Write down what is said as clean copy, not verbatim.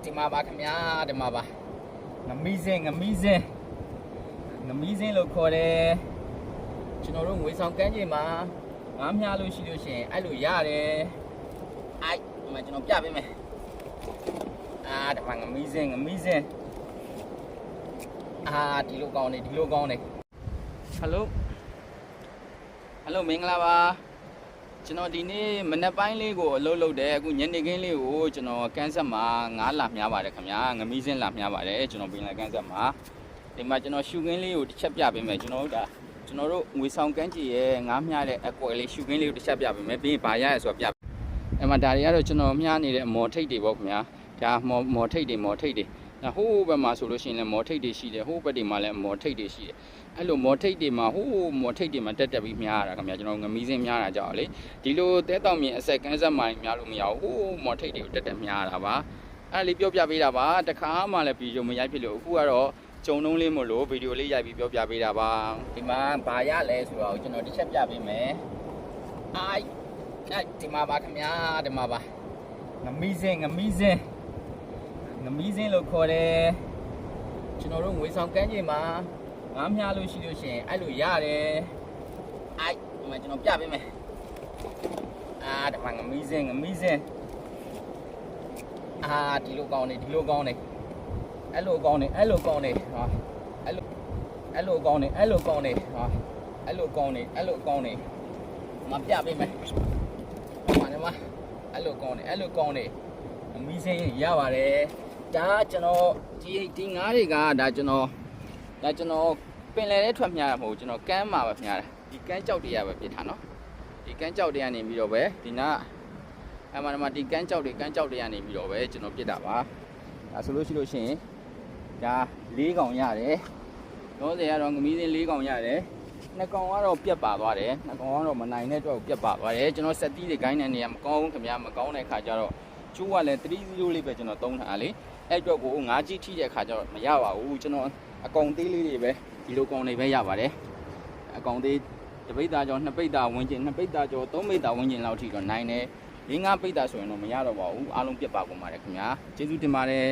ဒီမှာပါခင်ဗျာဒီမှာပါငမီးစင်းလို့ခေါ်တယ်ကျွန်တော်တို့ငွေဆောင်ကမ်းခြေမှာငါးမြားလို့ရှိလို့ရှိရင်အဲ့လိုရတယ်ဒီမှာကျွန်တော်ပြပေးမယ်ဒီမှာငမီးစင်းဒီလိုကောင်းနေဟယ်လိုမင်္ဂလာပါကျွန်တော်ဒီနေ့မနက်ပိုင်းလေးကိုအလုပ်လုပ်တယ်အခုညနေခင်းလေးကိုကျွန်တော်ကန်းဆက်မှာငါးလာမြားပါတယ်ခင်ဗျာငမီးစင်းလာမြားပါတယ်ကျွန်တော်ပင်လယ်ကန်းဆက်မှာဒီမှာကျွန်တော်ရှုခင်းလေးကိုတစ်ချက်ပြပေးမယ်ကျွန်တော်တို့ငွေဆောင်ကန်းကြီးရဲ့ငါးမြားတဲ့အကွယ်လေးရှုခင်းလေးကိုတစ်ချက်ပြပေးမယ်ပြီးရင်ဘာရရဆိုတော့ပြအဲ့မှာဒါတွေကတော့ကျွန်တော်မြားနေတဲ့မော်ထိတ်တွေပေါ့ခင်ဗျာဒါမော်ထိတ်တွေဟိုးဘက်မှာဆိုလို့ရှိရင်လည်းမော်ထိတ်တွေရှိတယ်ဟိုးဘက်တွေမှာလည်းမော်ထိတ်တွေရှိတယ်အဲ့လိုမော်ထိတ်တွေမှာတက်ပြီးမြားရတာခင်ဗျာကျွန်တော်ငမီးစင်းမြားတာကြောက်လေဒီလိုတဲတောင်မြင်အဆက်ကန်းဆက်မှမြားလို့မရဘူးဟိုးမော်ထိတ်တွေကိုတက်မြားရတာပါအဲ့လေးပြောပြပေးတာပါတခါမှလည်းဗီဒီယိုမရိုက်ဖြစ်လို့အခုကတော့ကြုံနှုံးလေးမို့လို့ဗီဒီယိုလေးရိုက်ပြီးပြောပြပေးတာပါဒီမှာဘာရလဲဆိုတော့ကျွန်တော်တစ်ချက်ပြပေးမယ်ဒီမှာပါခင်ဗျာဒီမှာပါငမီးစင်းလို့ခေါ်တယ်ကျွန်တော်တို့ငွေဆောင်ကမ်းခြေမှာငါးမြားလို့ရှိလို့ရှိရင်အဲ့လိုရတယ်ဒီမှာကျွန်တော်ပြပေးမယ်ဒီမှာငမီးစင်းဒီလိုကောင်းနေအဲ့လိုကောင်းနေအဲ့လိုကောင်းနေမပြပေးမယ်မှာအဲ့လိုကောင်းနေငမီးစင်းရပါတယ်ဒါကျွန်တော်ဒီငါးတွေကဒါကျွန်တော်ပင်လယ်ထဲထွက်မြားတာမဟုတ်ကျွန်တော်ကမ်းမှာပဲမြားတာဒီကမ်းကြောက်တွေကပဲပြစ်ထားနော်ဒီကမ်းကြောက်တွေကနေပြီးတော့ပဲဒီနာအမှန်တမ်းဒီကမ်းကြောက်တွေကနေပြီးတော့ပဲကျွန်တော်ပြစ်တာပါဒါဆိုလို့ရှိရင်ဒါ၄កောင်ရတယ်တော့ဆယ်ကတော့ငမီးစင်း၄កောင်ရတယ်2កောင်ကတော့ပြတ်ပါသွားတယ်2កောင်ကတော့မနိုင်တဲ့အတွက်ပြတ်ပါသွားတယ်ကျွန်တော်စက်တီးတွေဂိုင်းတဲ့နေရာမကောင်းခင်ဗျာမကောင်းတဲ့ခါကျတော့ကျိုးကလည်း30လေးပဲကျွန်တော်သုံးထားလေအဲ့အတွက်ကိုငါးကြီးထိတဲ့ခါကျတော့မရပါဘူးကျွန်တော်အကောင်သေးလေးတွေပဲဒီလိုကောင်တွေပဲရပါတယ်အကောင်သေးတစ်ပိတ်သားကျော်2ပိတ်သားဝန်းကျင်2ပိတ်သားကျော်3ပိတ်သားဝန်းကျင်လောက်ထိတော့နိုင်တယ်5ပိတ်သားဆိုရင်တော့မရတော့ပါဘူးအားလုံးပြတ်ပါကုန်ပါတယ်ခင်ဗျာကျေးဇူးတင်ပါတယ်